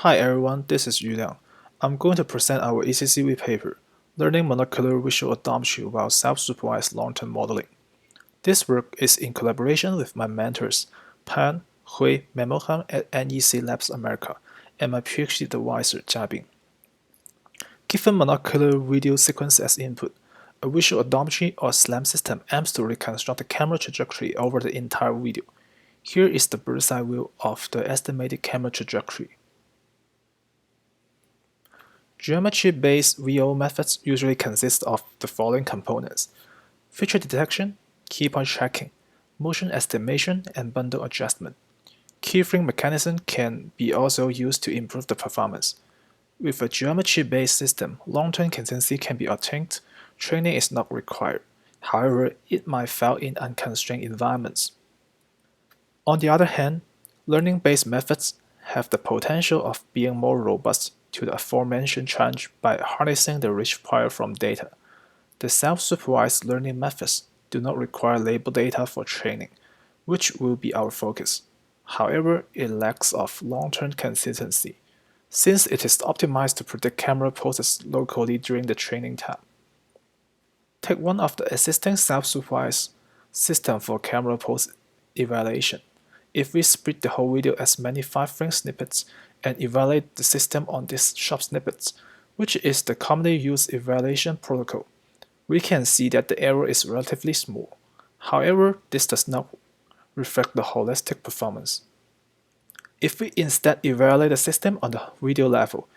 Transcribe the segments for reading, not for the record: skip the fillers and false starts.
Hi everyone, this is Yu Liang. I'm going to present our ECCV paper, Learning Monocular Visual Odometry while Self-Supervised Long-Term Modeling. This work is in collaboration with my mentors, Pan, Hui, Memoham at NEC Labs America, and my PhD advisor, Jiabing. Given monocular video sequence as input, a visual odometry or SLAM system aims to reconstruct the camera trajectory over the entire video. Here is the bird's-eye view of the estimated camera trajectory. Geometry-based VO methods usually consist of the following components: feature detection, key point tracking, motion estimation, and bundle adjustment. Keyframe mechanism can be also used to improve the performance. With a geometry-based system, long-term consistency can be attained. Training is not required. However, it might fail in unconstrained environments. On the other hand, learning-based methods have the potential of being more robust to the aforementioned challenge by harnessing the rich file from data. The self-supervised learning methods do not require label data for training, which will be our focus. However, it lacks of long-term consistency, since it is optimized to predict camera poses locally during the training time. Take one of the existing self-supervised system for camera pose evaluation. If we split the whole video as many 5-frame snippets and evaluate the system on these short snippets, which is the commonly used evaluation protocol, we can see that the error is relatively small. However, this does not reflect the holistic performance. If we instead evaluate the system on the video level,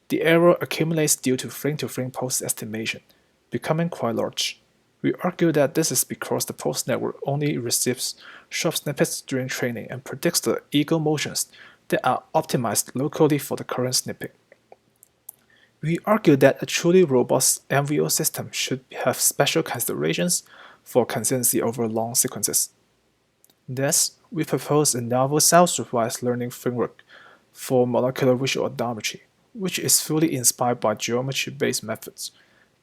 the error accumulates due to frame-to-frame pose estimation, becoming quite large. We argue that this is because the pose network only receives short snippets during training and predicts the eagle motions that are optimized locally for the current snippet. We argue that a truly robust MVO system should have special considerations for consistency over long sequences. Thus, we propose a novel self-supervised learning framework for molecular visual odometry, which is fully inspired by geometry-based methods.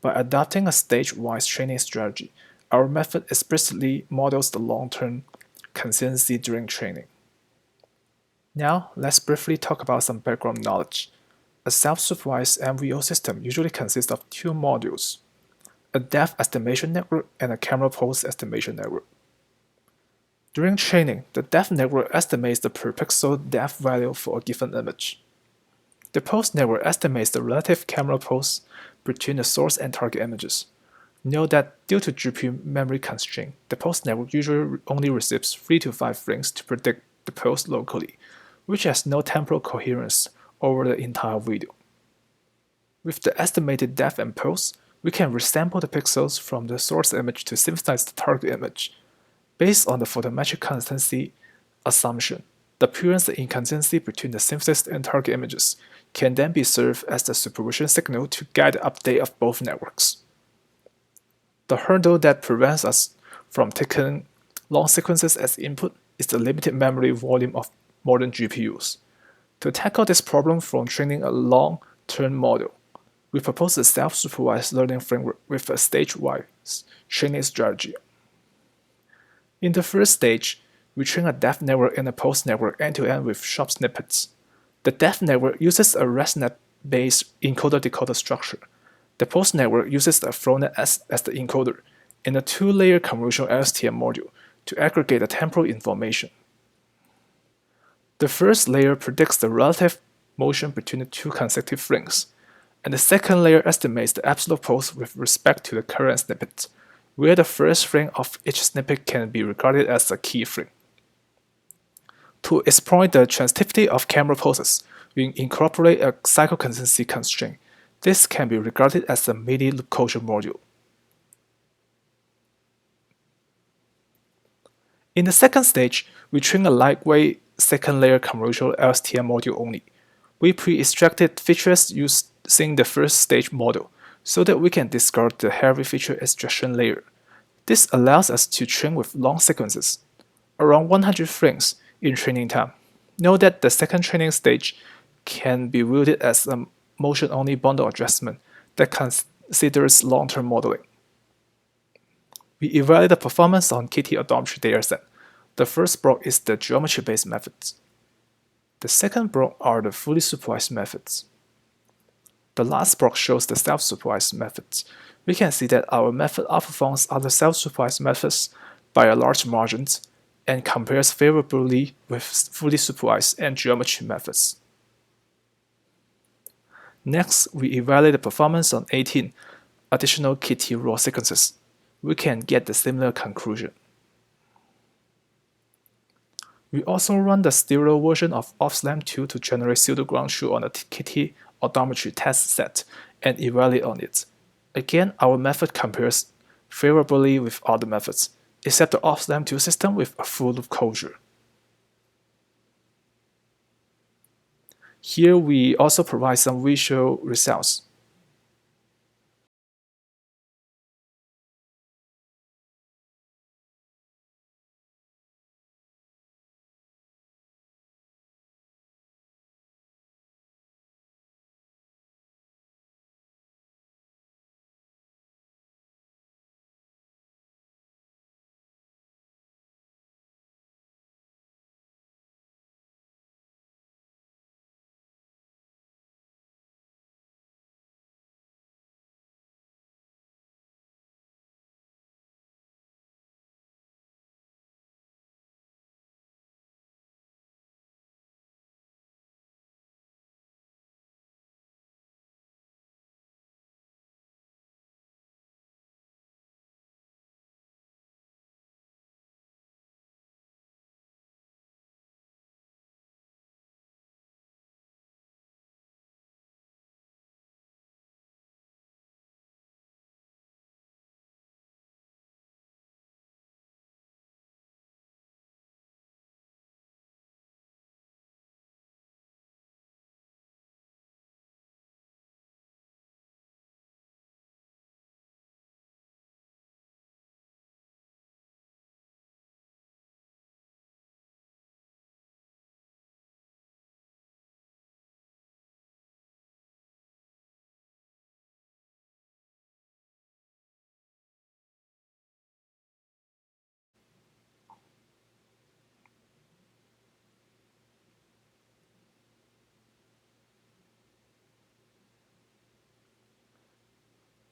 By adopting a stage-wise training strategy, our method explicitly models the long-term consistency during training. Now, let's briefly talk about some background knowledge. A self-supervised MVO system usually consists of two modules: a depth estimation network and a camera pose estimation network. During training, the depth network estimates the per pixel depth value for a given image. The pose network estimates the relative camera pose between the source and target images. Note that due to GPU memory constraint, the pose network usually only receives 3 to 5 frames to predict the pose locally, which has no temporal coherence over the entire video. With the estimated depth and pose, we can resample the pixels from the source image to synthesize the target image. Based on the photometric consistency assumption, the appearance inconsistency between the synthesis and target images can then be served as the supervision signal to guide the update of both networks. The hurdle that prevents us from taking long sequences as input is the limited memory volume of modern GPUs. To tackle this problem from training a long-term model, we propose a self-supervised learning framework with a stage-wise training strategy. In the first stage, we train a depth network and a pose network end-to-end with short snippets. The depth network uses a ResNet-based encoder-decoder structure. The pose network uses a FlowNet as the encoder and a 2-layer convolutional LSTM module to aggregate the temporal information. The first layer predicts the relative motion between the two consecutive frames, and the second layer estimates the absolute pose with respect to the current snippet, where the first frame of each snippet can be regarded as a keyframe. To exploit the transitivity of camera poses, we incorporate a cycle consistency constraint. This can be regarded as a mini loop closure module. In the second stage, we train a lightweight second-layer convolutional LSTM module only. We pre-extracted features using the first stage model, so that we can discard the heavy feature extraction layer. This allows us to train with long sequences, around 100 frames in training time. Note that the second training stage can be viewed as a motion-only bundle adjustment that considers long-term modeling. We evaluate the performance on KT odometry dataset. The first block is the geometry-based methods. The second block are the fully supervised methods. The last block shows the self-supervised methods. We can see that our method outperforms other self-supervised methods by a large margin and compares favorably with fully supervised and geometry methods. Next, we evaluate the performance on 18 additional KT raw sequences. We can get the similar conclusion. We also run the stereo version of OffSlam2 to generate pseudo-ground truth on the KT odometry test set and evaluate on it. Again, our method compares favorably with other methods, except the OffSlam2 system with a full loop closure. Here we also provide some visual results.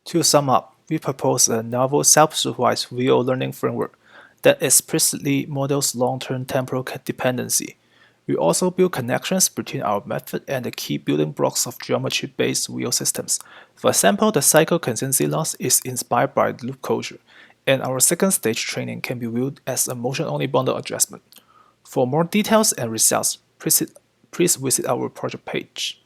To sum up, we propose a novel self-supervised VO learning framework that explicitly models long-term temporal dependency. We also build connections between our method and the key building blocks of geometry-based VO systems. For example, the cycle consistency loss is inspired by loop closure, and our second stage training can be viewed as a motion-only bundle adjustment. For more details and results, please visit our project page.